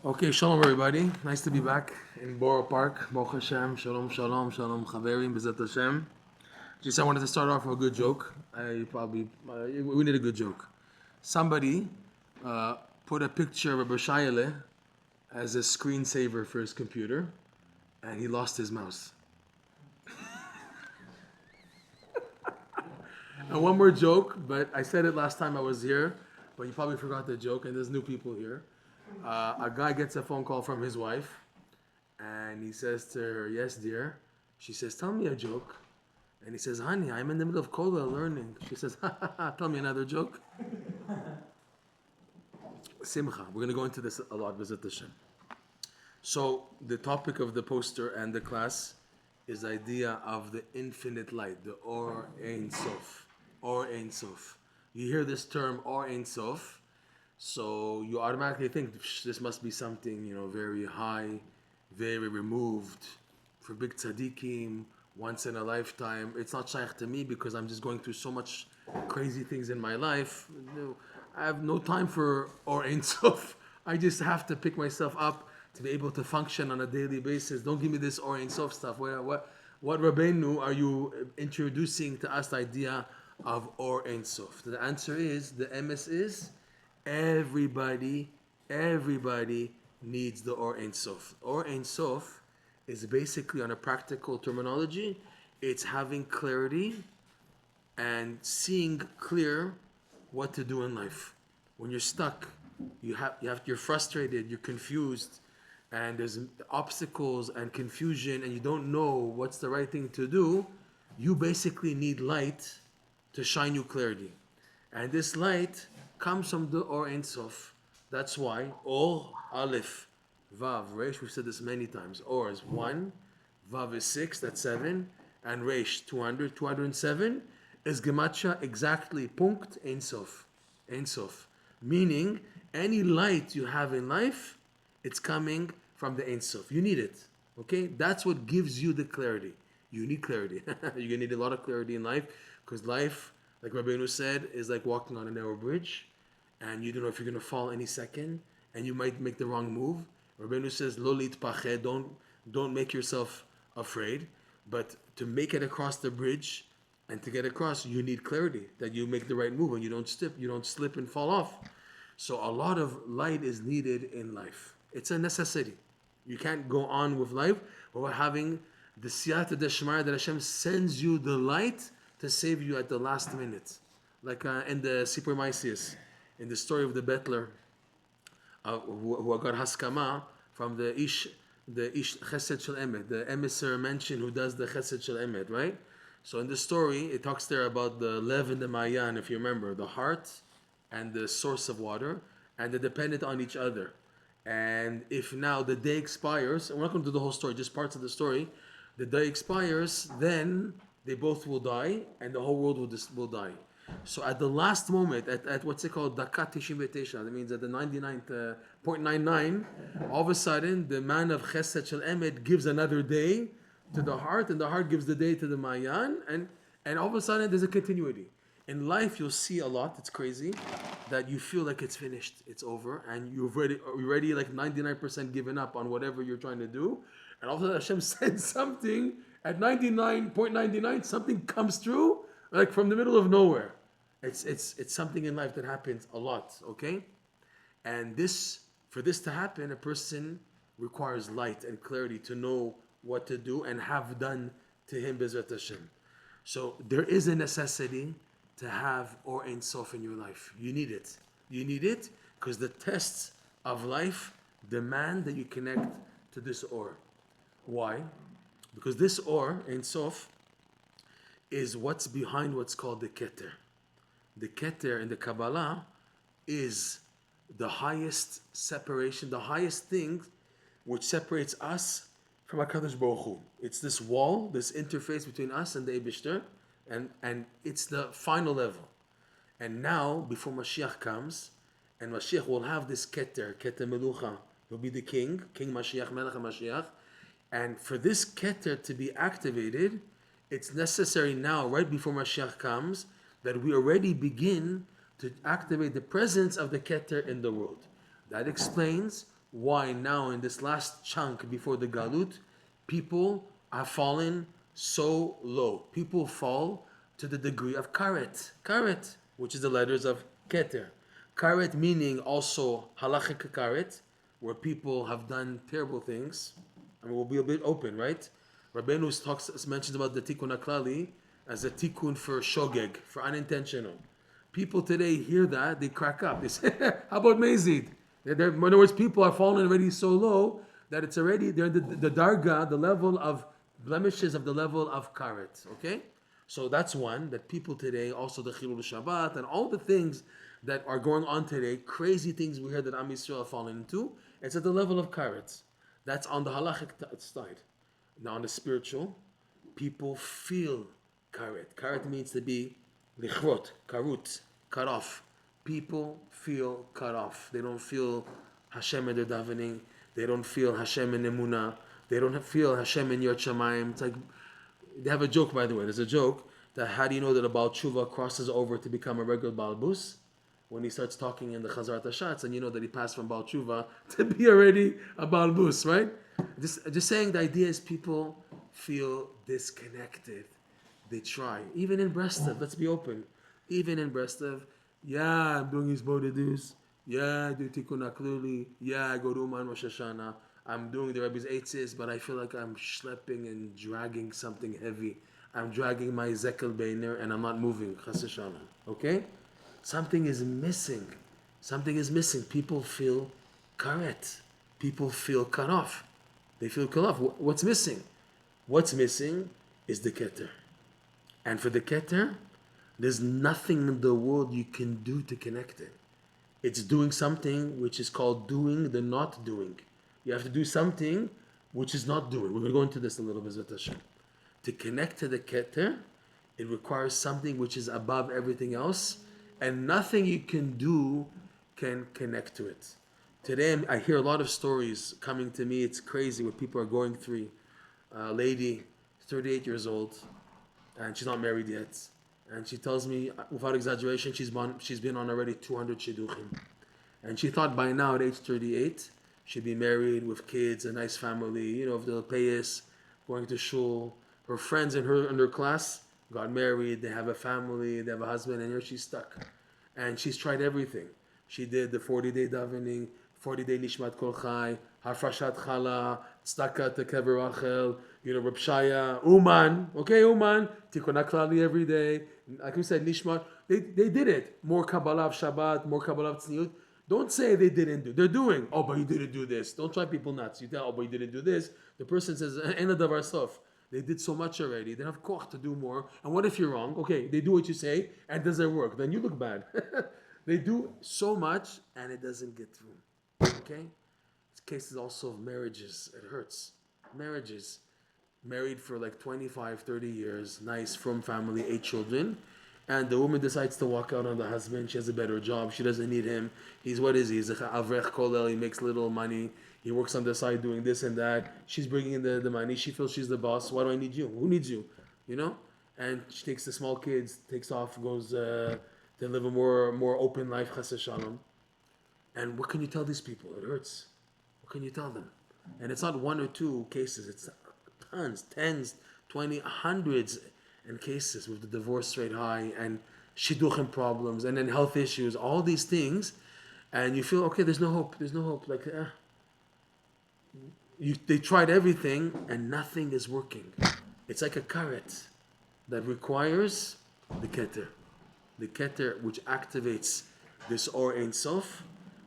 Okay, shalom everybody. Nice to be back in Boro Park. Baruch Hashem, shalom, shalom, shalom, chaverim, b'ezrat Hashem. Just I wanted to start off with a good joke. We need a good joke. Somebody put a picture of a Shayele as a screensaver for his computer, and he lost his mouse. And one more joke, but I said it last time I was here, but you probably forgot the joke, and there's new people here. A guy gets a phone call from his wife, and he says to her, "Yes, dear." She says, "Tell me a joke." And he says, "Honey, I'm in the middle of Kola learning." She says, "Ha ha ha, tell me another joke." Simcha. We're going to go into this a lot, B'ezrat Hashem. So the topic of the poster and the class is the idea of the infinite light, the Or Ein Sof. Or Ein Sof. You hear this term, Or Ein Sof, so you automatically think this must be something, very high, very removed, for big tzaddikim, once in a lifetime. It's not shaykh to me because I'm just going through so much crazy things in my life. I have no time for Or Ein Sof. I just have to pick myself up to be able to function on a daily basis. Don't give me this Or Ein Sof stuff. What Rabbeinu are you introducing to us the idea of Or Ein Sof? The answer is, the MS is, everybody needs the Or Ein Sof. Or Ein Sof is basically, on a practical terminology, it's having clarity and seeing clear what to do in life. When you're stuck, you're frustrated, you're confused, and there's obstacles and confusion, and you don't know what's the right thing to do, you basically need light to shine you clarity. And this light comes from the Or Ein Sof. That's why Or, Aleph, Vav, Resh, we've said this many times. Or is 1, Vav is 6, that's 7, and Resh, 207, is Gematria exactly, Punkt, Ein Sof. Ein Sof. Meaning, any light you have in life, it's coming from the Ein Sof. You need it. Okay? That's what gives you the clarity. You need clarity. You're going to need a lot of clarity in life, because life, like Rabbeinu said, is like walking on a narrow bridge, and you don't know if you're going to fall any second, and you might make the wrong move. Rabbeinu says, "Lo litpacheh," don't make yourself afraid, but to make it across the bridge, and to get across, you need clarity, that you make the right move, and you don't slip and fall off. So a lot of light is needed in life. It's a necessity. You can't go on with life without having the siyata deshmar, that Hashem sends you the light to save you at the last minute. Like in the Sipur Maisius, in the story of the Bettler, who got Haskama from the Ish Chesed Shel Emet, the emissary mentioned who does the Chesed Shel Emet, right? So in the story, it talks there about the Lev and the Mayan, if you remember, the heart and the source of water, and they're dependent on each other. And if now the day expires, and we're not going to do the whole story, just parts of the story, the day expires, then they both will die, and the whole world will die. So at the last moment, at what's it called, Dakat Tishim V'Tesha, that means at the 99.99, all of a sudden, the man of Chesed Shel Emet gives another day to the heart, and the heart gives the day to the Mayan, and all of a sudden, there's a continuity. In life, you'll see a lot, it's crazy, that you feel like it's finished, it's over, and you're already like 99% given up on whatever you're trying to do, and all of a sudden Hashem sends something, at 99.99, something comes through, like from the middle of nowhere. It's something in life that happens a lot, okay? And for this to happen, a person requires light and clarity to know what to do and have done to him, B'ezrat Hashem. So there is a necessity to have Or Ein Sof in your life. You need it. You need it because the tests of life demand that you connect to this Or. Why? Because this Or Ein Sof is what's behind what's called the Keter. The Keter in the Kabbalah is the highest separation, the highest thing which separates us from HaKadosh Baruch Hu. It's this wall, this interface between us and the Eibishter, and it's the final level. And now, before Mashiach comes, and Mashiach will have this Keter Melucha, he'll be the King Mashiach, Melech HaMashiach, and for this Keter to be activated, it's necessary now, right before Mashiach comes, that we already begin to activate the presence of the Keter in the world. That explains why now in this last chunk before the Galut, people have fallen so low. People fall to the degree of karet. Karet, which is the letters of keter. Karet meaning also halachic karet, where people have done terrible things. I mean, we'll be a bit open, right? Rabbeinu mentions about the tikkun aklali as a tikkun for shogeg, for unintentional. People today hear that, they crack up. They say, how about Mazid? In other words, people are falling already so low that it's already, they're the darga, the level of blemishes of the level of karet, okay? So that's one, that people today, also the Chilul Shabbat, and all the things that are going on today, crazy things we hear that Am Yisrael have fallen into, it's at the level of karet. That's on the halachic side. Now on the spiritual, people feel karet. Karet means to be lichrot, karut, cut off. People feel cut off. They don't feel Hashem in their davening. They don't feel Hashem in emunah. They don't feel Hashem in Yot Shamayim. It's like, they have a joke, by the way. There's a joke that how do you know that a Baal Tshuva crosses over to become a regular Baal Bus? When he starts talking in the Chazar Tashatz, and you know that he passed from Baal Tshuva to be already a Baal Bus, right? Just saying, the idea is people feel disconnected. They try. Even in Breslov, let's be open. Even in Breslov, yeah, I'm doing his bodhidus. Yeah, I do tikkun akluli. Yeah, I go to Uman Rosh Hashanah. I'm doing the Rebbe's eitzes, but I feel like I'm schlepping and dragging something heavy. I'm dragging my zekel beiner and I'm not moving. Chas Hashanah. Okay? Something is missing. Something is missing. People feel karet. People feel cut off. They feel cut off. What's missing? What's missing is the keter. And for the keter, there's nothing in the world you can do to connect it. It's doing something which is called doing the not doing. You have to do something which is not doing. We're going to go into this a little bit. To connect to the keter, it requires something which is above everything else, and nothing you can do can connect to it. Today, I hear a lot of stories coming to me. It's crazy what people are going through. A lady, 38 years old, and she's not married yet. And she tells me, without exaggeration, she's been on already 200 shidduchim. And she thought by now, at age 38, she'd be married with kids, a nice family, you know, of the payas, going to shul. Her friends in her class got married, they have a family, they have a husband, and here she's stuck. And she's tried everything. She did the 40-day davening, 40-day nishmat kol chai, harfashat chala, tzedakah to kever Rachel, you know, Reb Shaya, Uman, tikkun aklali every day. Like we said, nishmat. They did it. More Kabbalah of Shabbat, more Kabbalah of Tzniut. Don't say they didn't do. They're doing. Oh, but you didn't do this. Don't try people nuts. You tell, oh, but you didn't do this. The person says, Ein Sof. They did so much already. They have koch to do more. And what if you're wrong? Okay, they do what you say, and does it work? Then you look bad. They do so much, and it doesn't get through. Okay? It's cases also of marriages. It hurts. Marriages. Married for like 25, 30 years. Nice, from family, 8 children. And the woman decides to walk out on the husband. She has a better job. She doesn't need him. What is he? He's a avrech kolel. He makes little money. He works on the side doing this and that. She's bringing in the money. She feels she's the boss. Why do I need you? Who needs you? You know? And she takes the small kids, takes off, goes to live a more open life, chas shalom. And what can you tell these people? It hurts. What can you tell them? And it's not 1 or 2 cases. It's tons, 10s, 20, hundreds in cases with the divorce rate high and shidduchim problems and then health issues, all these things. And you feel, okay, there's no hope. There's no hope. Like, they tried everything and nothing is working. It's like a karet that requires the keter. The keter which activates this or Ein Sof,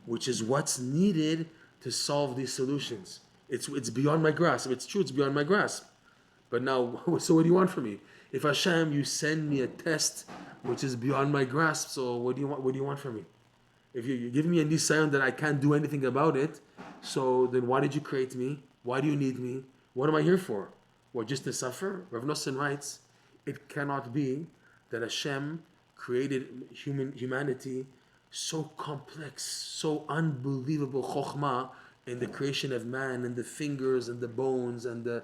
which is what's needed to solve these solutions. It's beyond my grasp. It's true, it's beyond my grasp. But now, so what do you want from me? If Hashem, you send me a test which is beyond my grasp, so what do you want? What do you want from me? If you give me a nisayon that I can't do anything about it, so then why did you create me? Why do you need me? What am I here for? What, just to suffer? Rav Nosson writes, it cannot be that Hashem created humanity so complex, so unbelievable chokhmah in the creation of man, and the fingers and the bones and the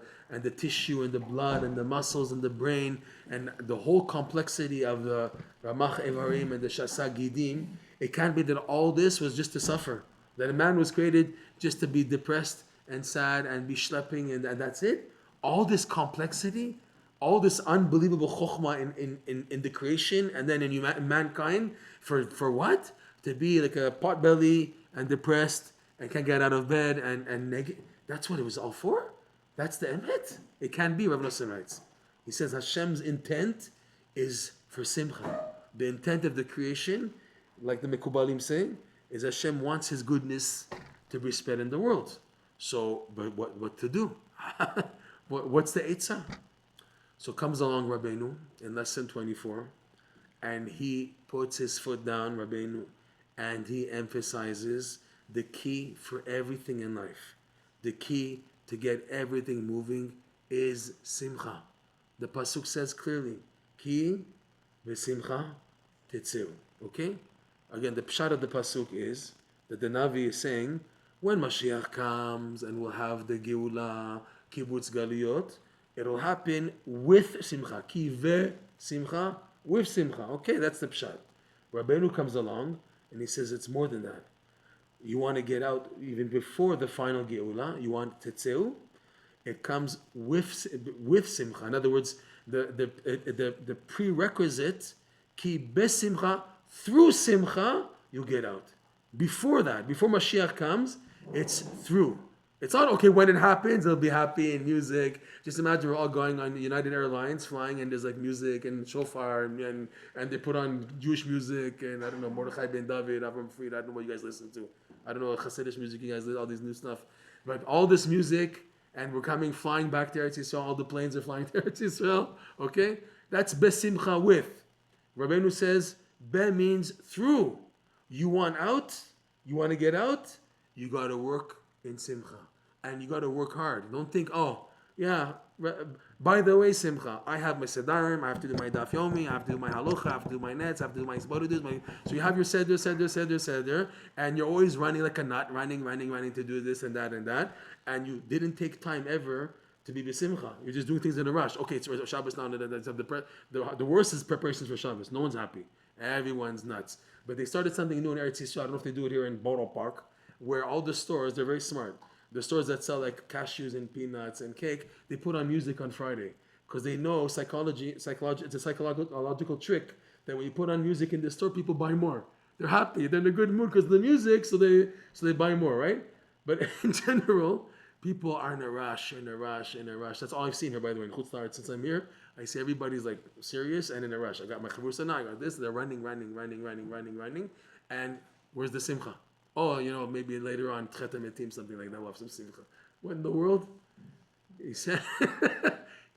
tissue and the blood and the muscles and the brain and the whole complexity of the Ramach Evarim and the Shasa Gidim. It can't be that all this was just to suffer. That a man was created just to be depressed and sad and be schlepping and that's it. All this complexity, all this unbelievable chokhmah in the creation and then in mankind for what? To be like a potbelly and depressed and can't get out of bed and that's what it was all for? That's the emet? It can't be, Rav Nosson writes. He says Hashem's intent is for simcha. The intent of the creation, like the Mekubalim say, is Hashem wants His goodness to be spread in the world. So, but what to do? What's the Eitzah? So comes along Rabbeinu in lesson 24, and he puts his foot down, Rabbeinu, and he emphasizes the key for everything in life. The key to get everything moving is simcha. The pasuk says clearly, ki v'simcha tetzeu. Okay? Again, the pshat of the pasuk is that the Navi is saying, when Mashiach comes and we'll have the Geula, Kibbutz Galiyot, it'll happen with simcha. Ki ve simcha, with simcha. Okay, that's the pshat. Rabbeinu comes along and he says it's more than that. You want to get out even before the final Geula, you want tetzeu, it comes with simcha. In other words, the prerequisite, ki besimcha, through simcha, you get out. Before that, before Mashiach comes, it's through. It's not okay when it happens, it'll be happy and music. Just imagine we're all going on United Airlines flying and there's like music and shofar and they put on Jewish music and I don't know, Mordechai ben David, Avram Fried, I don't know what you guys listen to. I don't know Hasidic music, you guys listen, all these new stuff. But all this music and we're flying back to Eretz Yisrael, all the planes are flying to Eretz Yisrael, okay? That's besimcha with. Rabbeinu says, be means through. You want out, you want to get out, you got to work in simcha. And you got to work hard. Don't think, oh, yeah, by the way, simcha, I have my sedarim, I have to do my daf yomi, I have to do my halacha, I have to do my nets, I have to do my isbarudus. So you have your seder, and you're always running like a nut, running to do this and that, and you didn't take time ever to be besimcha. You're just doing things in a rush. Okay, it's Shabbos now. The worst is preparations for Shabbos. No one's happy. Everyone's nuts. But they started something new in Eretz Yisrael. I don't know if they do it here in Boro Park, where all the stores, they're very smart. The stores that sell like cashews and peanuts and cake, they put on music on Friday. Because they know it's a psychological trick that when you put on music in the store, people buy more. They're happy, they're in a good mood because of the music, so they buy more, right? But in general, people are in a rush. That's all I've seen here, by the way, in Chutz La'aretz. Since I'm here, I see everybody's like serious and in a rush. I got my chavrusa now, I got this, they're running. And where's the simcha? Oh, maybe later on, Tcheta Metim, something like that, we'll have some simcha. What in the world? He said,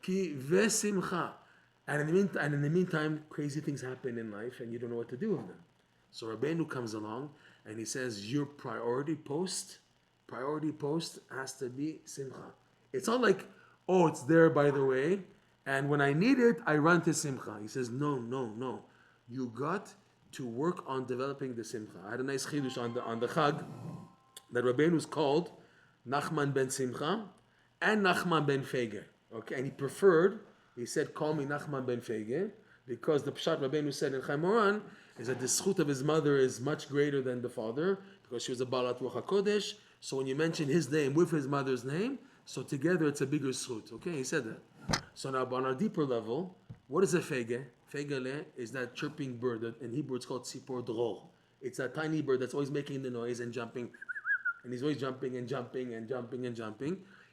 ki vesimcha. And in the meantime, crazy things happen in life and you don't know what to do with them. So Rabbeinu comes along and he says, your priority post has to be simcha. It's not like, oh, it's there by the way, and when I need it, I run to simcha. He says, no. You got to work on developing the simcha. I had a nice chidush on the Chag that Rabbeinu is called Nachman ben Simcha and Nachman ben Fege. Okay, and he said, call me Nachman ben Fege, because the Pshat Rabbeinu said in Likutey Moharan is that the schut of his mother is much greater than the father, because she was a Balat Ruach HaKodesh. So when you mention his name with his mother's name, so together it's a bigger schut. Okay, he said that. So now on a deeper level, what is a Fege? Fegele is that chirping bird that in Hebrew it's called tzipor dror. It's that tiny bird that's always making the noise and jumping, and he's always jumping.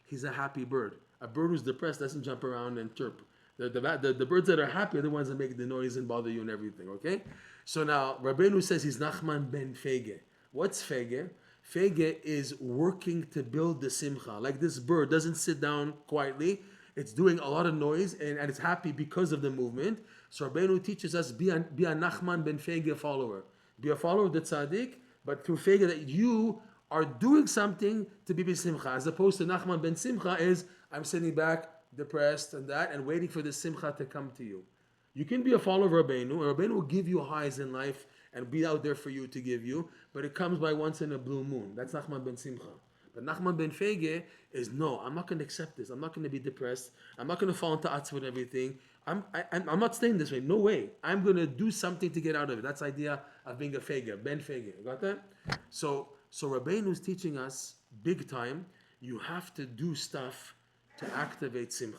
He's a happy bird. A bird who's depressed doesn't jump around and chirp. The birds that are happy are the ones that make the noise and bother you and everything. Okay, so now Rabbeinu says he's Nachman ben Fege. What's Fege? Fege is working to build the simcha. Like this bird doesn't sit down quietly. It's doing a lot of noise and it's happy because of the movement. So Rabbeinu teaches us, be a Nachman ben Fege follower. Be a follower of the tzaddik, but through Fege that you are doing something to be Simcha. As opposed to Nachman ben Simcha is, I'm sitting back, depressed and waiting for the Simcha to come to you. You can be a follower of Rabbeinu, and Rabbeinu will give you highs in life and be out there for you to give you, but it comes by once in a blue moon. That's Nachman ben Simcha. But Nachman ben Fege is, no, I'm not going to accept this. I'm not going to be depressed. I'm not going to fall into atzvah and everything. I'm not staying this way. No way. I'm going to do something to get out of it. That's the idea of being a Fege, ben Fege. You got that? So So Rabbeinu is teaching us big time, you have to do stuff to activate Simcha.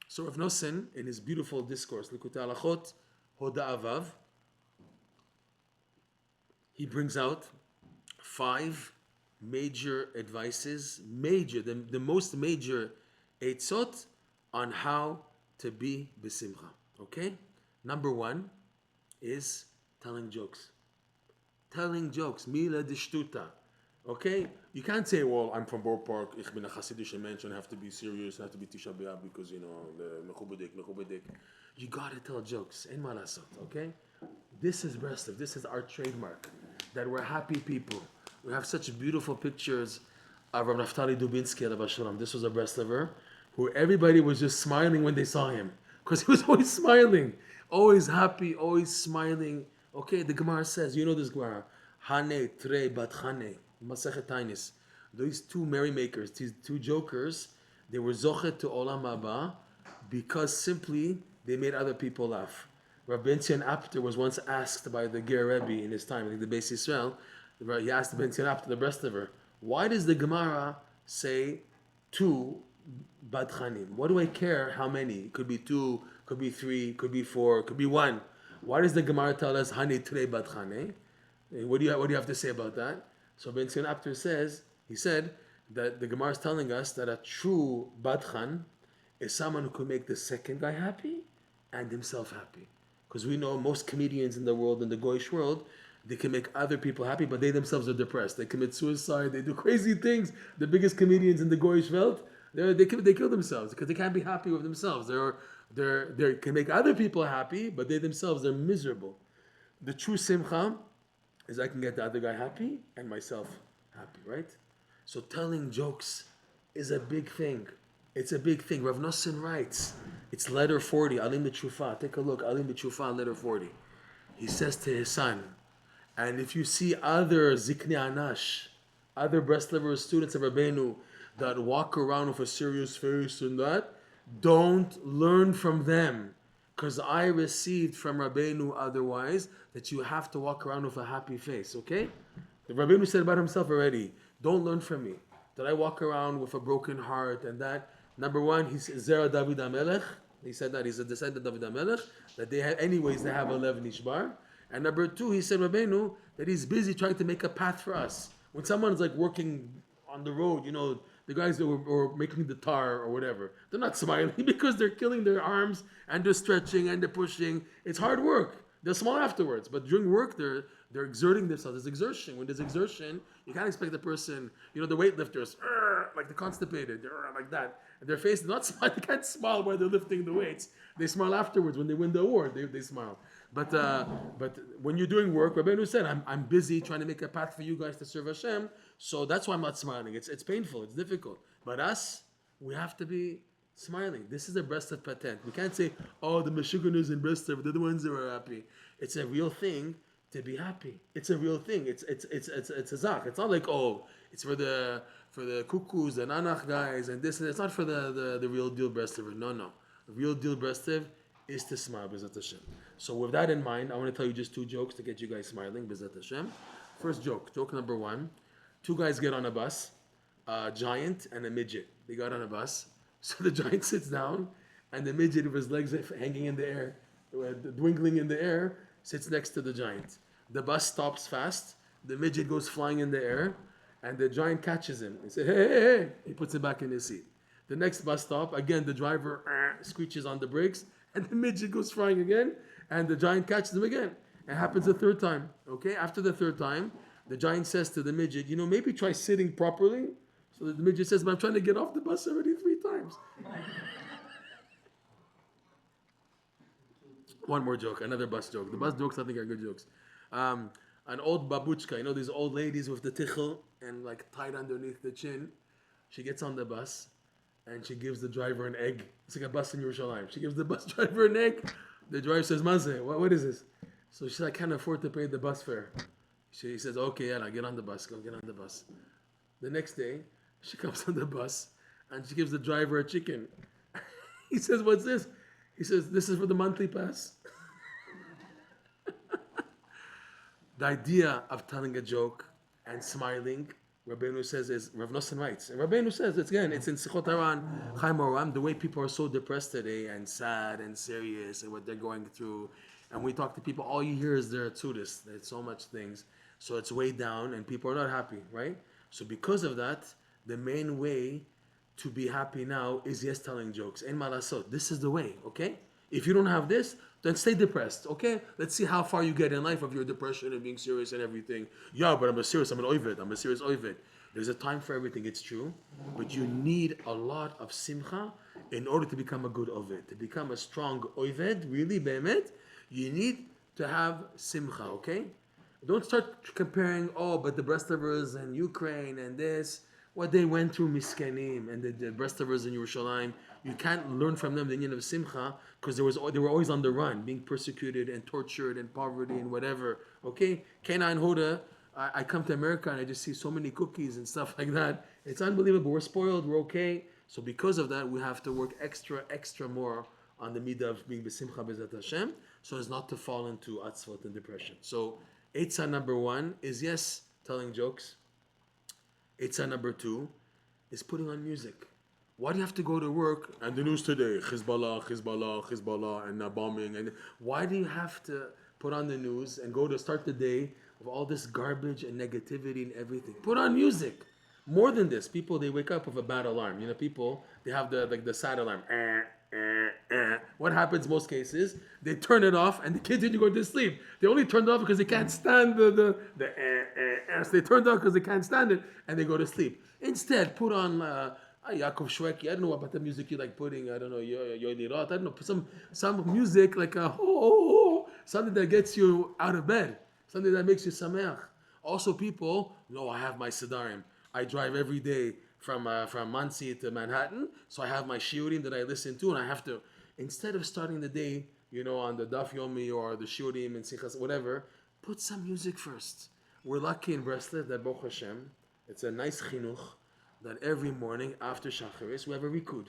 So Rav Nosson, in his beautiful discourse, Likutey Halachot, Hoda Avav, he brings out 5 major advices, the most major eitzot on how to be besimcha. Okay? Number 1 is telling jokes. Telling jokes. Mila de shtuta. Okay? You can't say, well, I'm from Boro Park, ich bin a Hasidic mention, I have to be serious, I have to be Tisha B'Av because, the mechubadik. You gotta tell jokes. En ma lasot, okay? This is Breslov. This is our trademark. That we're happy people. We have such beautiful pictures of Rav Naftali Dubinsky at Shalom. This was a Breslover who everybody was just smiling when they saw him. Because he was always smiling. Always happy, always smiling. Okay, the Gemara says, you know this Gemara, Hane, Tre, Bat Hane, Masechet Tainis. These 2 merrymakers, these 2 jokers, they were zochet to Olam Haba because simply they made other people laugh. Rabbi Ben Apter was once asked by the Ger Rebbe in his time, I think the Beis Yisrael, he asked Ben Apter, the Breslover, why does the Gemara say 2 Badchanim? What do I care how many? It could be 2, could be 3, could be 4, could be 1. Why does the Gemara tell us Hani Tre Badchane? What do you have to say about that? So Ben Apter he said that the Gemara is telling us that a true Badchan is someone who can make the second guy happy and himself happy. Because we know most comedians in the world, in the Goyish world, they can make other people happy, but they themselves are depressed. They commit suicide, they do crazy things. The biggest comedians in the Goyish world, they kill themselves because they can't be happy with themselves. They can make other people happy, but they themselves are miserable. The true simcha is I can get the other guy happy and myself happy, right? So telling jokes is a big thing. It's a big thing. Rav Nosson writes, it's letter 40, Alim B'Tshufa. Take a look, Alim B'Tshufa, letter 40. He says to his son, and if you see other Ziknei Anash, other Breslover students of Rabbeinu that walk around with a serious face and that, don't learn from them. Because I received from Rabbeinu otherwise that you have to walk around with a happy face, okay? The Rabbeinu said about himself already, don't learn from me. That I walk around with a broken heart and that. Number 1, he's Zera David HaMelech. He said that he's a descendant of David HaMelech. That they have a Lev Nishbar. And number 2, he said Rabbeinu that he's busy trying to make a path for us. When someone's like working on the road, the guys that were making the tar or whatever, they're not smiling because they're killing their arms and they're stretching and they're pushing. It's hard work. They'll smile afterwards, but during work they're exerting themselves. There's exertion. When there's exertion, you can't expect the person, the weightlifters, like the constipated, like that. And their face, they're not smile. They can't smile while they're lifting the weights. They smile afterwards when they win the award. They smile. But when you're doing work, Rabbeinu said, I'm busy trying to make a path for you guys to serve Hashem, so that's why I'm not smiling. It's painful, it's difficult. But us, we have to be smiling. This is a Breslov patent. We can't say, oh, the Meshuganas in Breslov, they're the ones that are happy. It's a real thing to be happy. It's a real thing. It's a zach. It's not like, oh, it's for the cuckoos, the nanach guys, and this. It's not for the real deal Breslov. No. The real deal Breslov is to smile, B'ezrat Hashem. So with that in mind, I want to tell you just 2 jokes to get you guys smiling, B'ezrat Hashem. First joke number 1. 2 guys get on a bus, a giant and a midget. They got on a bus. So the giant sits down, and the midget with his legs hanging in the air, dwindling in the air, sits next to the giant. The bus stops fast. The midget goes flying in the air, and the giant catches him. He says, hey. He puts it back in his seat. The next bus stop, again, the driver screeches on the brakes, and the midget goes flying again, and the giant catches him again. It happens a 3rd time. Okay, after the 3rd time, the giant says to the midget, maybe try sitting properly. So the midget says, but I'm trying to get off the bus already 3 times. One more joke, another bus joke. The bus jokes, I think, are good jokes. An old babuchka, these old ladies with the tichel and like tied underneath the chin. She gets on the bus and she gives the driver an egg. It's like a bus in Yerushalayim. She gives the bus driver an egg. The driver says, Mazeh, what is this? So she said, I can't afford to pay the bus fare. She says, okay, Yalla, get on the bus. Go get on the bus. The next day, she comes on the bus and she gives the driver a chicken. He says, what's this? He says, this is for the monthly pass. The idea of telling a joke and smiling. Rabbeinu says is Rav Nosson writes, and Rabbeinu says it's in Sichot Haran, Chaim Oram, the way people are so depressed today and sad and serious and what they're going through, and we talk to people, all you hear is their tzudis. There's so much things, so it's way down, and people are not happy, right? So because of that, the main way to be happy now is yes, telling jokes. En malasot. This is the way, okay? If you don't have this, then stay depressed, okay? Let's see how far you get in life of your depression and being serious and everything. Yeah, but I'm a serious oivet. There's a time for everything, it's true. But you need a lot of simcha in order to become a good oivet. To become a strong oivet, really, be'emet, you need to have simcha, okay? Don't start comparing, but the Breslovers and Ukraine and this, what they went through, Miskenim, and the Breslovers in Yerushalayim. You can't learn from them the union of Simcha because they were always on the run, being persecuted and tortured and poverty and whatever. Okay? Kena and Hoda, I come to America and I just see so many cookies and stuff like that. It's unbelievable. We're spoiled. We're okay. So because of that, we have to work extra more on the midah of being besimcha bezat Hashem, so as not to fall into atzvot and depression. So Eitzah number 1 is yes, telling jokes. Eitzah number 2 is putting on music. Why do you have to go to work and the news today, Hezbollah, and bombing? And why do you have to put on the news and go to start the day with all this garbage and negativity and everything? Put on music. More than this, people, they wake up with a bad alarm. You know, people, they have the sad alarm. What happens most cases? They turn it off and the kids continue going to sleep. They only turned it off because they can't stand the so they turned it off because they can't stand it and they go to sleep. Instead, put on Yaakov Shweki. I don't know about the music you like putting. I don't know, Yoilirot. I don't know, some music like something that gets you out of bed, something that makes you sameach. Also, people, I have my Sidarim. I drive every day from Monsey to Manhattan, so I have my shiurim that I listen to, and I have to, instead of starting the day, on the Daf Yomi or the shiurim and Sichas, whatever, put some music first. We're lucky in Breslov that Baruch Hashem, it's a nice chinuch, that every morning after Shacharis, we have a rikud.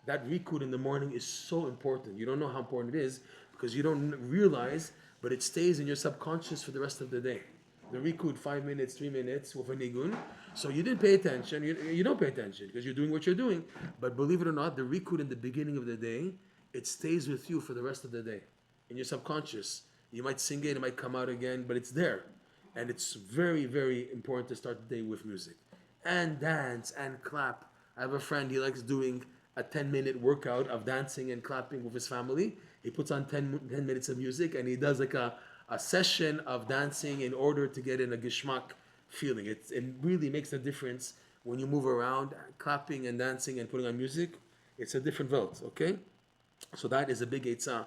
That rikud in the morning is so important. You don't know how important it is because you don't realize, but it stays in your subconscious for the rest of the day. The rikud, 5 minutes, 3 minutes with a nigun. So you didn't pay attention. You don't pay attention because you're doing what you're doing. But believe it or not, the rikud in the beginning of the day, it stays with you for the rest of the day in your subconscious. You might sing it, it might come out again, but it's there. And it's very, very important to start the day with music. And dance and clap. I have a friend, he likes doing a 10-minute workout of dancing and clapping with his family. He puts on 10 minutes of music and he does like a session of dancing in order to get in a geshmak feeling. It really makes a difference when you move around, clapping and dancing and putting on music. It's a different world, okay? So that is a big eitzah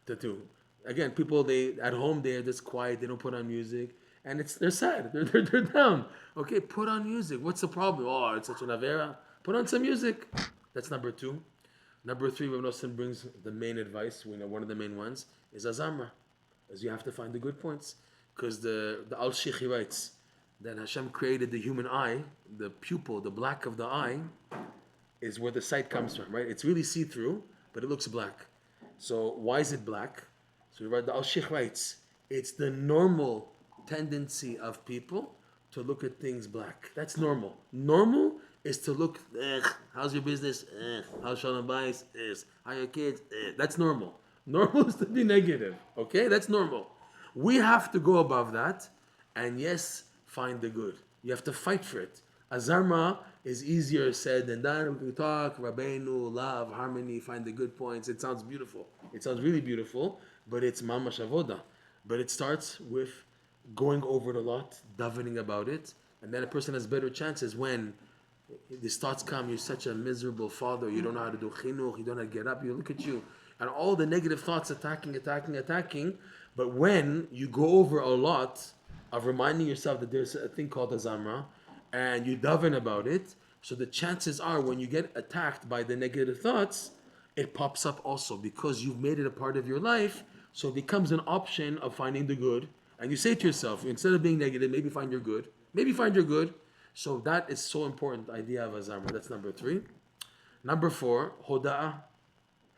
to do. Again, people, at home, they're just quiet, they don't put on music. And they're sad. They're down. Okay, put on music. What's the problem? It's such an avera. Put on some music. That's number 2. Number 3, Rav Nosson brings the main advice. One of the main ones is azamra, as you have to find the good points. Because the Al-Shikhi writes that Hashem created the human eye, the pupil, the black of the eye, is where the sight comes from, right? It's really see-through, but it looks black. So why is it black? So the Al-Shikh writes, it's the normal tendency of people to look at things black. That's normal. Normal is to look, how's your business? How's Shalom Bayis? How are your kids? That's normal. Normal is to be negative. Okay? That's normal. We have to go above that and yes, find the good. You have to fight for it. Azarma is easier said than done. We can talk, Rabbeinu, love, harmony, find the good points. It sounds beautiful. It sounds really beautiful, but it's mamash avoda. But it starts with going over it a lot, davening about it, and then a person has better chances when these thoughts come. You're such a miserable father, you don't know how to do chinuch, you don't know how to get up, you look at you, and all the negative thoughts attacking, but when you go over a lot of reminding yourself that there's a thing called a zamra, and you daven about it, so the chances are when you get attacked by the negative thoughts, it pops up also, because you've made it a part of your life, so it becomes an option of finding the good. And you say to yourself, instead of being negative, maybe find your good. Maybe find your good. So that is so important, the idea of azamra. That's number 3. Number 4, hoda'ah.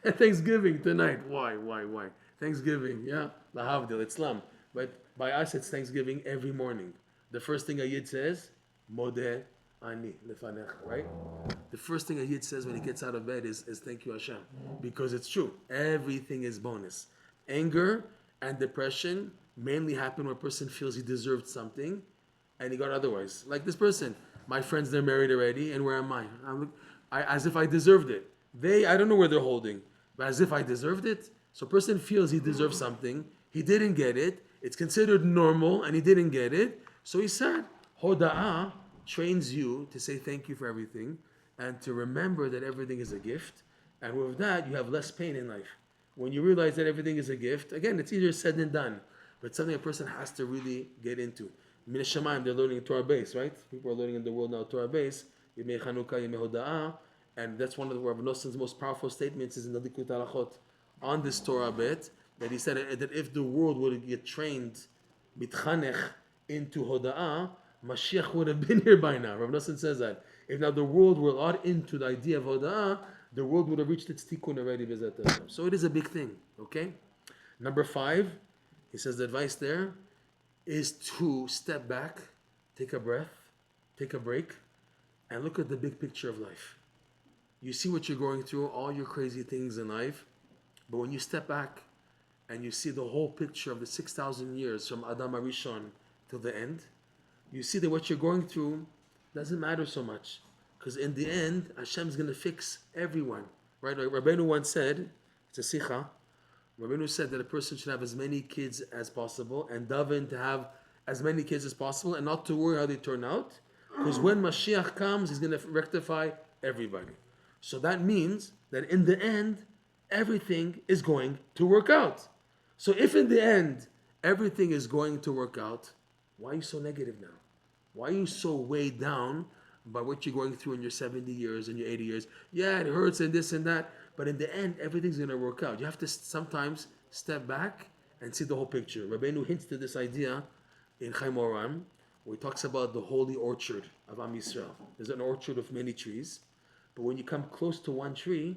Thanksgiving tonight. Why? Thanksgiving, yeah. Lahavdil, Islam. But by us, it's Thanksgiving every morning. The first thing a Yid says, Modeh Ani Lefanecha, right? The first thing a Yid says when he gets out of bed is thank you Hashem. Because it's true. Everything is bonus. Anger and depression mainly happen when a person feels he deserved something and he got otherwise. Like this person, my friends, they're married already, and where am I? As if I deserved it. I don't know where they're holding, but as if I deserved it. So a person feels he deserves something, he didn't get it, it's considered normal, and he didn't get it, so he's sad. Hoda'ah trains you to say thank you for everything, and to remember that everything is a gift, and with that, you have less pain in life. When you realize that everything is a gift, again, it's easier said than done, but something a person has to really get into. Min Shamayim, they're learning Torah base, right? People are learning in the world now Torah base. Yemei Chanukah, Yemei Hoda'ah. And that's one of the Rav Noson's most powerful statements is in the Likutey Moharan on this Torah bit, that he said that if the world would get trained, mitchanech, into Hoda'ah, Mashiach would have been here by now. Rav Noson says that. If now the world were allowed into the idea of Hoda'ah, the world would have reached its tikkun already. So it is a big thing, okay? Number 5, he says the advice there is to step back, take a breath, take a break, and look at the big picture of life. You see what you're going through, all your crazy things in life, but when you step back and you see the whole picture of the 6,000 years from Adam HaRishon till the end, you see that what you're going through doesn't matter so much. Because in the end, Hashem's going to fix everyone. Right? Like Rabbeinu once said, it's a sikha, Rabbeinu said that a person should have as many kids as possible and daven to have as many kids as possible and not to worry how they turn out. Because when Mashiach comes, he's going to rectify everybody. So that means that in the end, everything is going to work out. So if in the end, everything is going to work out, why are you so negative now? Why are you so weighed down by what you're going through in your 70 years and your 80 years? Yeah, it hurts and this and that, but in the end, everything's going to work out. You have to sometimes step back and see the whole picture. Rabbeinu hints to this idea in Likutey Moharan, where he talks about the holy orchard of Am Yisrael. There's an orchard of many trees, but when you come close to one tree,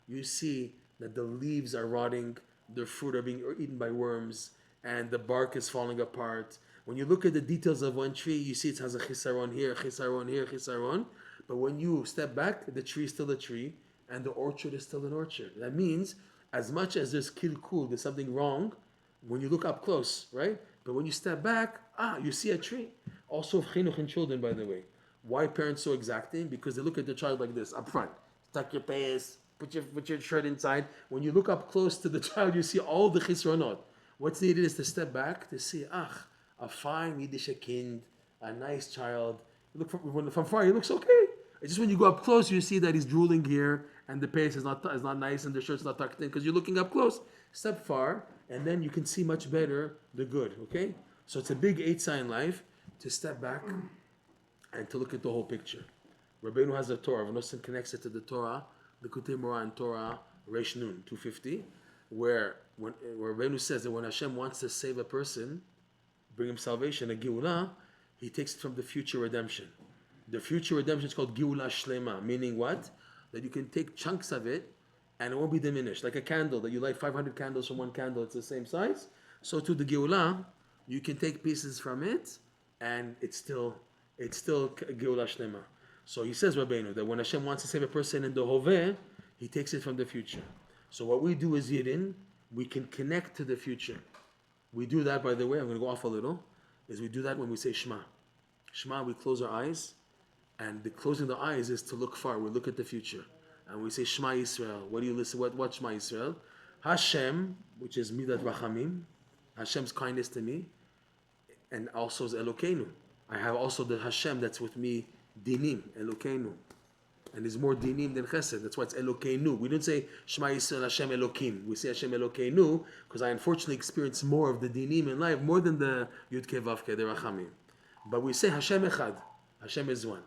you see that the leaves are rotting, the fruit are being eaten by worms, and the bark is falling apart. When you look at the details of one tree, you see it has a chisaron here, chisaron here, chisaron. But when you step back, the tree is still a tree, and the orchard is still an orchard. That means, as much as there's kilkul, there's something wrong, when you look up close, right? But when you step back, you see a tree. Also, chinuch in children, by the way. Why parents so exacting? Because they look at the child like this, up front. Tuck your pants, put your shirt inside. When you look up close to the child, you see all the chisronot. What's needed is to step back to see, a fine Yiddish kind, a nice child. You look from far, he looks okay. It's just when you go up close, you see that he's drooling here, and the face is not nice, and the shirt's not tucked in, because you're looking up close. Step far, and then you can see much better the good, okay? So it's a big eitzah in life to step back and to look at the whole picture. Rabbeinu has a Torah. Rav Nosson connects it to the Torah, the Likutey Moharan Torah, Reish Nun, 250, where Rabbeinu says that when Hashem wants to save a person, bring him salvation, a Geulah, he takes it from the future redemption. The future redemption is called Geulah Shlema, meaning what? That you can take chunks of it and it won't be diminished. Like a candle, that you light 500 candles from one candle, it's the same size. So to the Geulah, you can take pieces from it and it's still Geulah Shlema. So he says, Rabbeinu, that when Hashem wants to save a person in the Hoveh, he takes it from the future. So what we do is Yidden, we can connect to the future. We do that, by the way, I'm going to go off a little, is we do that when we say Shema. Shema, we close our eyes, and the closing the eyes is to look far. We look at the future. And we say Shema Yisrael. What do you listen? What Shema Yisrael? Hashem, which is Midat Rachamim, Hashem's kindness to me, and also is Elokeinu. I have also the Hashem that's with me, Dinim, Elokeinu. And there's more dinim than chesed. That's why it's Elokeinu. We don't say Shema Yisrael Hashem Elokim. We say Hashem Elokeinu because I unfortunately experience more of the dinim in life, more than the Yud Ke Vav Ke, the Rachamim. But we say Hashem Echad. Hashem is one.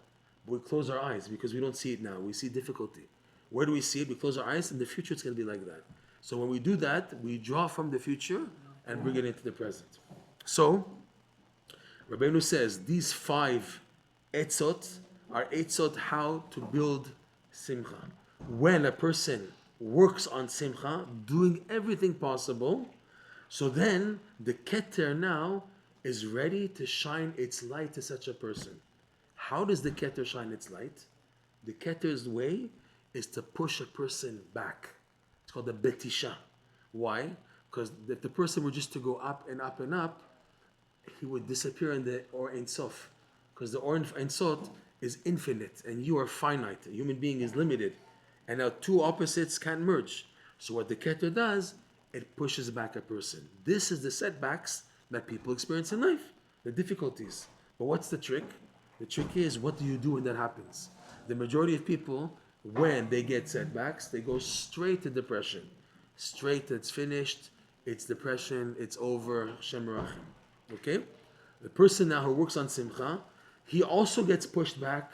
But we close our eyes because we don't see it now. We see difficulty. Where do we see it? We close our eyes. In the future, it's going to be like that. So when we do that, we draw from the future and bring it into the present. So, Rabbeinu says these 5 etzot are etzot how to build simcha. When a person works on simcha, doing everything possible, so then the keter now is ready to shine its light to such a person. How does the Keter shine its light? The Keter's way is to push a person back. It's called the Betisha. Why? Because if the person were just to go up and up and up, he would disappear in the or Ein Sof. Because the or Ein Sof is infinite and you are finite. A human being is limited. And now two opposites can't merge. So what the Keter does, it pushes back a person. This is the setbacks that people experience in life, the difficulties. But what's the trick? The trick is, what do you do when that happens? The majority of people, when they get setbacks, they go straight to depression. Straight, it's finished, it's depression, it's over, Hashem Rachim. Okay? The person now who works on Simcha, he also gets pushed back,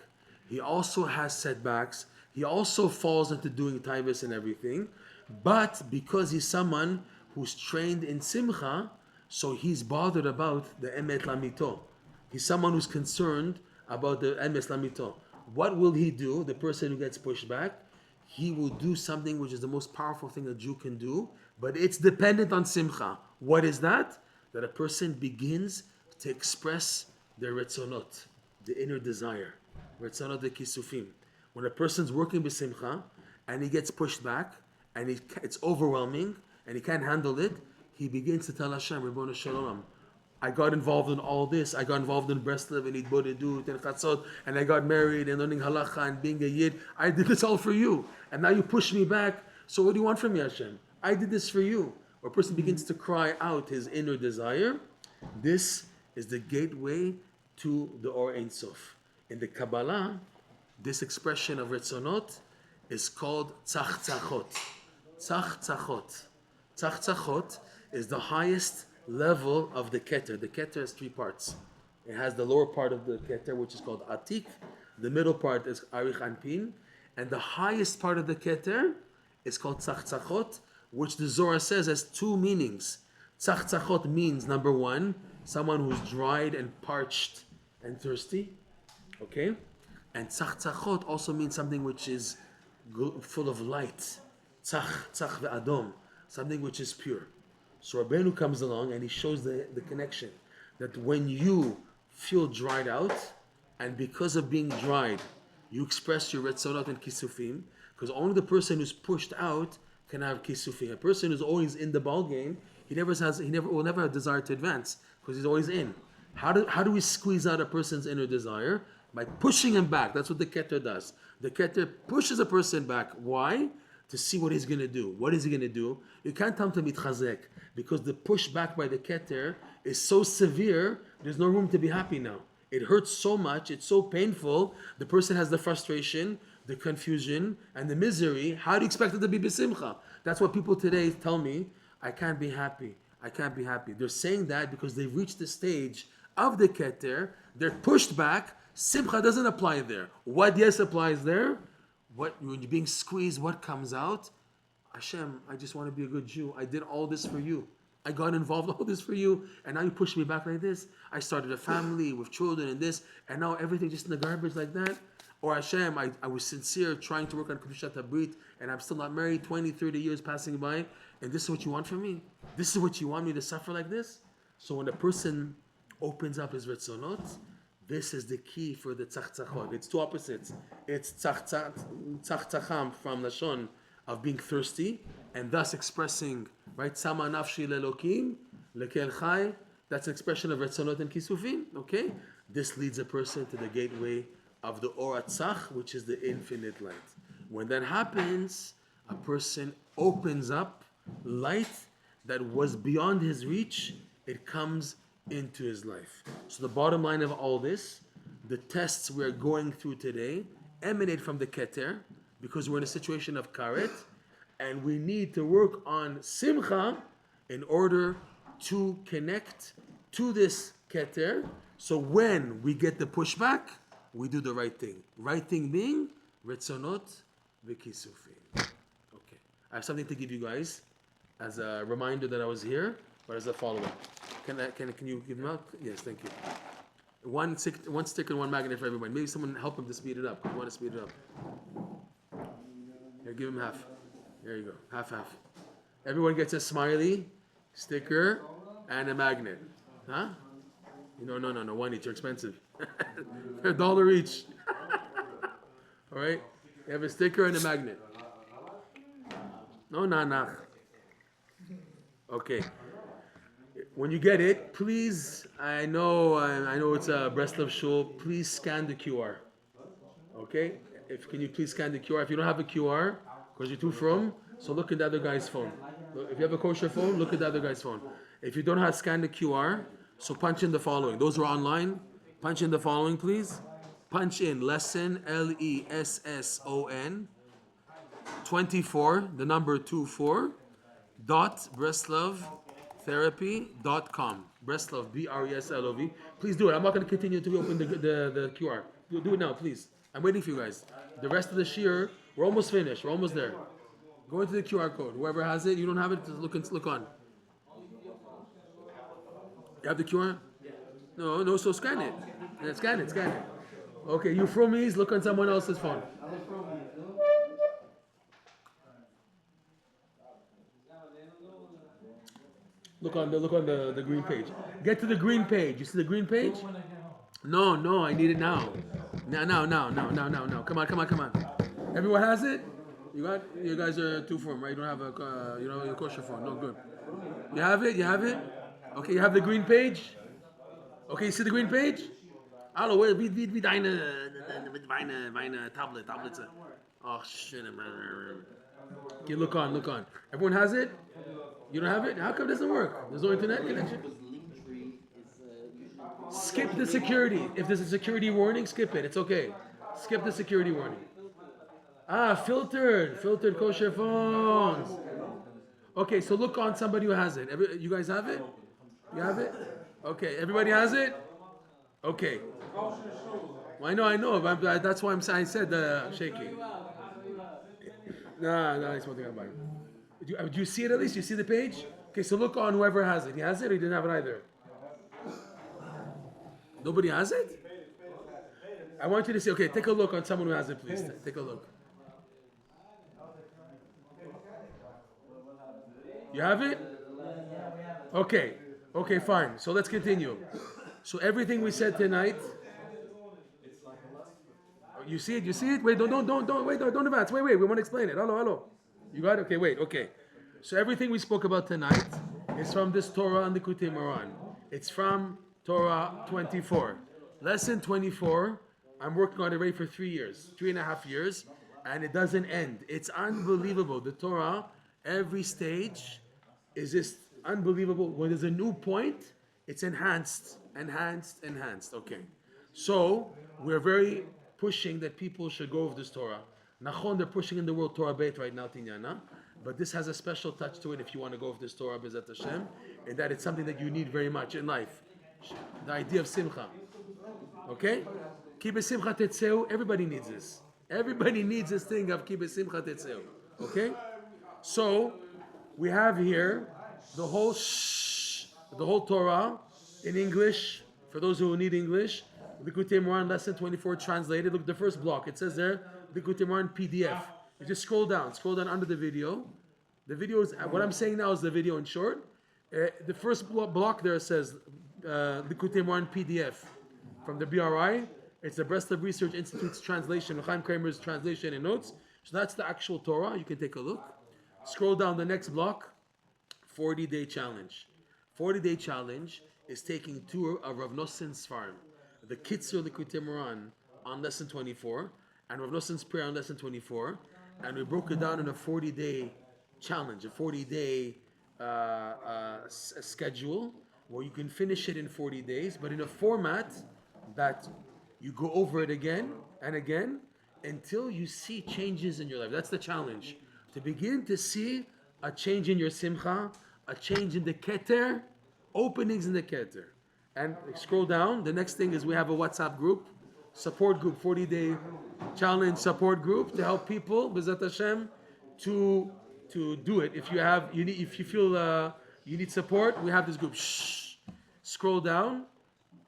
he also has setbacks, he also falls into doing taivas and everything, but because he's someone who's trained in Simcha, so he's bothered about the emet lamito. He's someone who's concerned about the emet lamito. What will he do, the person who gets pushed back? He will do something which is the most powerful thing a Jew can do, but it's dependent on Simcha. What is that? That a person begins to express their retzonot, the inner desire. Retzonot de kisufim. When a person's working with Simcha, and he gets pushed back, and it's overwhelming, and he can't handle it, he begins to tell Hashem, Ribono Shalom, I got involved in all this. I got involved in Breslov and Idbodedut and Chatzot, and I got married and learning halacha and being a yid. I did this all for you, and now you push me back. So what do you want from me, Hashem? I did this for you. Or a person begins to cry out his inner desire. This is the gateway to the Or Ein Sof. In the Kabbalah, this expression of Retzonot is called tzachtzachot. Tzachtzachot. Tzachtzachot is the highest level of the Keter. The Keter has three parts. It has the lower part of the Keter, which is called Atik. The middle part is Arich Anpin. And the highest part of the Keter is called Tzachtzachot, which the Zohar says has two meanings. Tzachtzachot means, number one, someone who's dried and parched and thirsty. Okay? And Tzachtzachot also means something which is full of light. Tzach ve'adom. Something which is pure. So Rabbeinu comes along and he shows the connection. That when you feel dried out, and because of being dried, you express your retzonot and kisufim, because only the person who's pushed out can have kisufim. A person who's always in the ball game, he will never have a desire to advance, because he's always in. How do we squeeze out a person's inner desire? By pushing him back. That's what the Keter does. The Keter pushes a person back. Why? To see what he's going to do. What is he going to do? You can't tell him to mitchazek, because the pushback by the Keter is so severe, there's no room to be happy now. It hurts so much, it's so painful, the person has the frustration, the confusion, and the misery. How do you expect it to be besimcha? That's what people today tell me, I can't be happy, I can't be happy. They're saying that because they've reached the stage of the Keter, they're pushed back, simcha doesn't apply there. What yes applies there? When you're being squeezed, what comes out? Hashem, I just want to be a good Jew. I did all this for you. I got involved all this for you, and now you push me back like this. I started a family with children and this, and now everything just in the garbage like that. Or Hashem, I was sincere trying to work on Kedushat HaBrit, and I'm still not married, 20, 30 years passing by, and this is what you want from me? This is what you want me to suffer like this? So when a person opens up his Retzonot, this is the key for the tzachtzachot. It's two opposites. It's tzachtzacham from Lashon, of being thirsty, and thus expressing, right, Sama nafshi lelokim, lekel chai, that's an expression of retzonot and kisufim, okay? This leads a person to the gateway of the Or Tzach, which is the infinite light. When that happens, a person opens up light that was beyond his reach, it comes into his life. So the bottom line of all this, the tests we're going through today emanate from the Keter, because we're in a situation of karet, and we need to work on simcha in order to connect to this Keter. So when we get the pushback, we do the right thing. Right thing being retzonot v'kisufim. Okay, I have something to give you guys as a reminder that I was here, but as a follow-up. Can you give them out? Yes, thank you. One sticker and one magnet for everyone. Maybe someone help him to speed it up. You want to speed it up? Here, give him half. There you go. Half. Everyone gets a smiley, sticker, and a magnet. Huh? No. One each. They're expensive. They're $1 each. All right. You have a sticker and a magnet. No, nah. Okay. When you get it, please. I know it's a Breslov shul. Please scan the QR. Okay. Can you please scan the QR? If you don't have a QR, because you're too from, so look at the other guy's phone. If you have a kosher phone, look at the other guy's phone. If you don't have scan the QR, so punch in the following. Those who are online, punch in the following, please. Punch in lesson LESSON 24, the number 24, .breslovtherapy.com. Breslov, BRESLOV. Please do it. I'm not going to continue until we open the QR. Do it now, please. I'm waiting for you guys. The rest of the shiur, we're almost finished. We're almost there. Go into the QR code. Whoever has it, you don't have it, just look on. You have the QR? No, so scan it. Yeah, scan it. Okay, you fromies, look on someone else's phone. Look on the green page. Get to the green page. You see the green page? No, I need it now. No. Come on. Everyone has it? You guys are too firm, right? You don't have your kosher phone. No good. You have it? Okay, you have the green page? Okay, you see the green page? Hallo, wie deine tablets. Oh shit, man. Okay, look on. Everyone has it? You don't have it? How come it doesn't work? There's no internet connection? Skip the security. If there's a security warning, skip it. It's okay. Skip the security warning. Filtered kosher phones. Okay, so look on somebody who has it. You guys have it? You have it? Okay, everybody has it? Okay. Well, I know, but that's why I said shaky. No, it's one thing about it. Do you see it at least? You see the page? Okay, so look on whoever has it. He has it or he didn't have it either? Nobody has it? I want you to say, okay, take a look on someone who has it, please. Take a look. You have it? Okay, fine. So let's continue. So everything we said tonight. You see it? Wait, don't advance. Wait, we want to explain it. Hello. You got it? Okay, wait, okay. So everything we spoke about tonight is from this Torah on Likutey Moharan. It's from Torah 24. Lesson 24, I'm working on it already for 3.5 years, and it doesn't end. It's unbelievable. The Torah, every stage is just unbelievable. When there's a new point, it's enhanced. Okay. So we're very pushing that people should go over this Torah. Nachon, they're pushing in the world Torah Beit right now, Tinyana. But this has a special touch to it if you want to go over this Torah, Bezat Hashem, and that it's something that you need very much in life. The idea of Simcha. Okay? Kibbutz Simcha Tetzeu, everybody needs this. Everybody needs this thing of Kibbutz Simcha Tetzeu. Okay? So, we have here the whole Torah in English, for those who need English. Likutey Moharan lesson 24 translated. Look, the first block, it says there, Likutey Moharan PDF. You just scroll down under the video. The video is, what I'm saying now is the video in short. The first block there says Likutey Moharan PDF from the BRI. It's the Breslov Research Institute's translation, Chaim Kramer's translation and notes. So that's the actual Torah. You can take a look. Scroll down the next block, 40-day challenge. 40-day challenge is taking two of Rav Noson's Sfarim. The Kitzur Likutey Moharan on lesson 24 and Rav Noson's prayer on lesson 24. And we broke it down in a 40-day challenge, a 40-day schedule where you can finish it in 40 days, but in a format that you go over it again and again until you see changes in your life. That's the challenge. To begin to see a change in your simcha, a change in the keter, openings in the keter. And scroll down. The next thing is we have a WhatsApp group, support group, 40-day challenge support group to help people, B'ezrat Hashem, to do it. If you feel you need support, we have this group. Scroll down.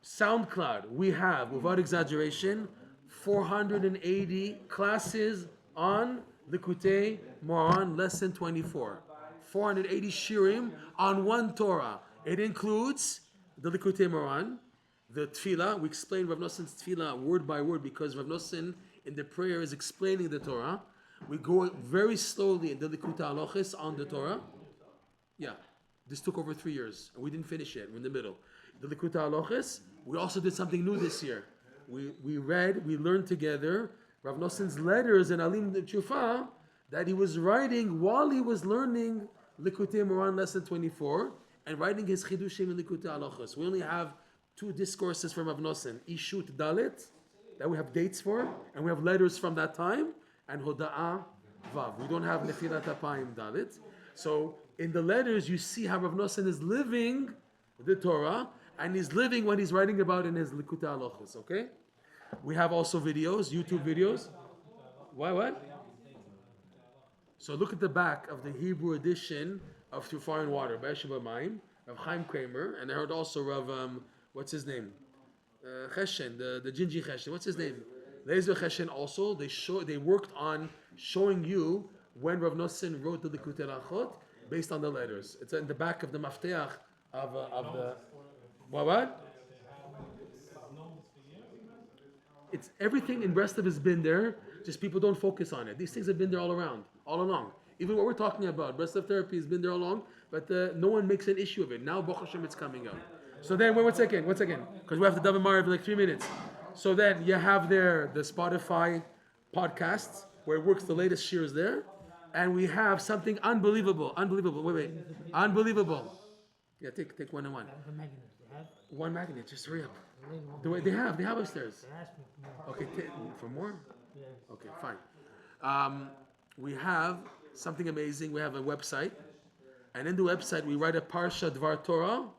SoundCloud, we have, without exaggeration, 480 classes on Likutey Moharan lesson 24. 480 shirim on one Torah. It includes the Likutey Moharan, the tefillah. We explain Rav Noson's tefillah word by word because Rav Noson in the prayer is explaining the Torah. We go very slowly in the Likutey Halachos on the Torah. Yeah, this took over 3 years and we didn't finish yet. We're in the middle. The Likutey Halachos. We also did something new this year. We learned together Rav Noson's letters in Alim Tshufa that he was writing while he was learning Likutey Moharan lesson 24 and writing his Chidushim in Likutey Halachos. We only have 2 discourses from Rav Noson, Ishut Dalet, that we have dates for, and we have letters from that time, and Hoda'ah Vav. We don't have Nefilat Apayim Dalet. So in the letters, you see how Rav Noson is living the Torah, and he's living what he's writing about in his Likutey Halachos, okay? We have also videos, YouTube videos. What? So look at the back of the Hebrew edition of Through Fire and Water by Yeshiva Maim, Rav Chaim Kramer, and I heard also Rav, what's his name? Cheshen, the Jinji Cheshen. What's his name? Lezer Cheshen also. They worked on showing you when Rav Noson wrote the Likutey Halachot based on the letters. It's in the back of the Mafteach of the... What? It's everything in Breslov has been there, just people don't focus on it. These things have been there all along. Even what we're talking about, Breslov Therapy has been there all along, but no one makes an issue of it. Now, Baruch Hashem, it's coming out. So then, one second, because we have to double Mariv in like 3 minutes. So then you have there the Spotify podcasts where it works the latest shears there, and we have something unbelievable. Unbelievable. Yeah, take one and one. One magnet, just hurry up. They have upstairs. Okay, for more? Okay, fine. We have something amazing. We have a website, and in the website we write a Parsha Dvar Torah.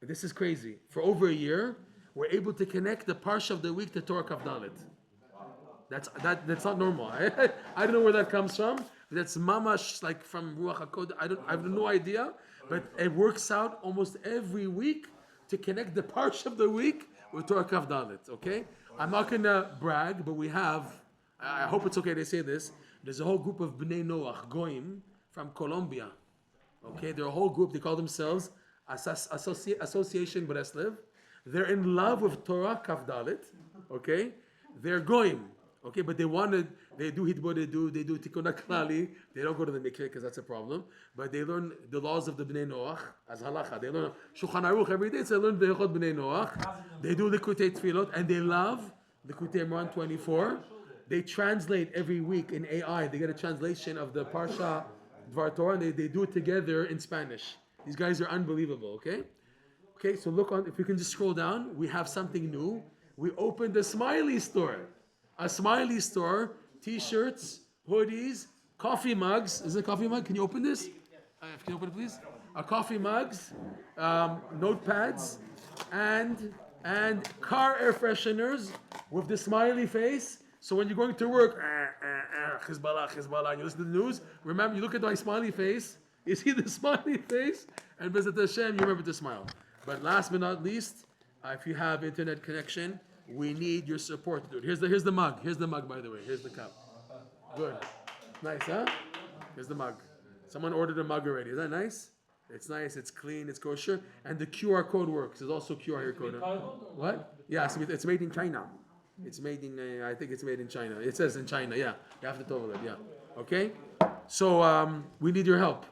This is crazy. For over a year, we're able to connect the Parsha of the week to Torah Kaf Dalet. That's not normal. I don't know where that comes from. That's mamash like from Ruach HaKodesh. I have no idea, but it works out almost every week to connect the Parsha of the week with Torah Kaf Dalet. Okay, I'm not gonna brag, but we have. I hope it's okay to say this. There's a whole group of Bnei Noach Goyim from Colombia. Okay, they're a whole group. They call themselves Association Breslov. They're in love with Torah Kaf Dalet. Okay, they're Goyim. Okay, but they do Hitbodedu, they do Tikkun HaKlali. They don't go to the mikveh because that's a problem. But they learn the laws of the Bnei Noach as halacha. They learn Shulchan Aruch every day, so they learn the Yechot Bnei Noach. They do Likutey Tefillot, and they love Likutey Moharan 24. They translate every week in AI. They get a translation of the Parsha Dvar Torah, and they do it together in Spanish. These guys are unbelievable, okay? Okay, so look on, if you can just scroll down, we have something new. We opened a Smiley store. A Smiley store, t-shirts, hoodies, coffee mugs. Is it a coffee mug? Can you open this? Can you open it, please? Coffee mugs, notepads, and car air fresheners with the smiley face. So when you're going to work, Hezbollah, you listen to the news, remember, you look at my smiley face, you see the smiley face, and B'ezrat Hashem, you remember to smile. But last but not least, if you have internet connection, we need your support to do it. Here's the mug. Here's the mug, by the way. Here's the cup. Good. Nice, huh? Here's the mug. Someone ordered a mug already. Is that nice? It's nice. It's clean. It's kosher. And the QR code works. There's also QR code. What? Yeah, so it's made in China. It's made in, I think it's made in China. It says in China, yeah. You have to tell it, yeah. Okay? So we need your help.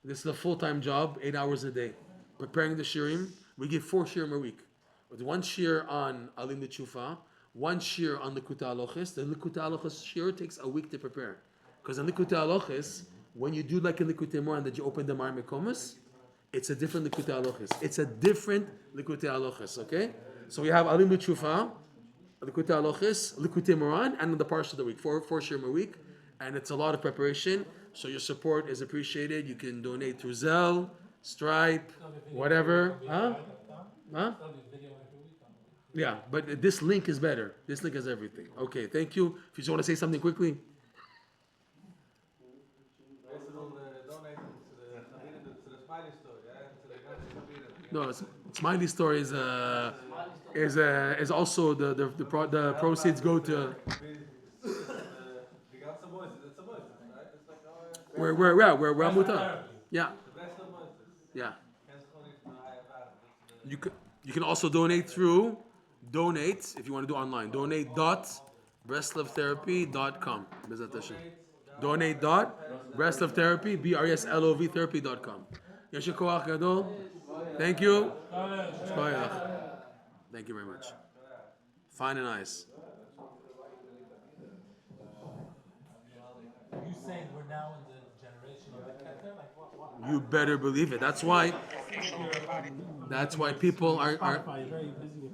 This is a full-time job, 8 hours a day. Preparing the shirim. We give 4 shirim a week. With 1 shir on Alim Tshufa, 1 shir on Likutey Halachos. The Likutey Halachos shir takes a week to prepare. Because in Likutey Halachos, when you do like a Likutey Moharan that you open the Mar Mekomus, it's a different Likutey Halachos. It's a different Likutey Halachos, okay? So we have Alim Tshufa, Likutey Halachos, Likutey Moharan, and the Parsha of the week. 4 shir a week. And it's a lot of preparation. So your support is appreciated. You can donate through Zelle, Stripe, whatever. Huh? Yeah, but this link is better. This link has everything. Okay, thank you. If you just want to say something quickly. No, Smiley Store is also the proceeds go to. We're Amuta. Yeah. Yeah. You can also donate through donate if you want to do online. Donate.breslovtherapy.com. Donate.breslovtherapy, BRSLOV therapy.com. Yeshe koach gadol. Thank you. Thank you very much. Fine and nice. You saying we're now in the generation of the Keter? Like what? You better believe it. That's why people are Very busy with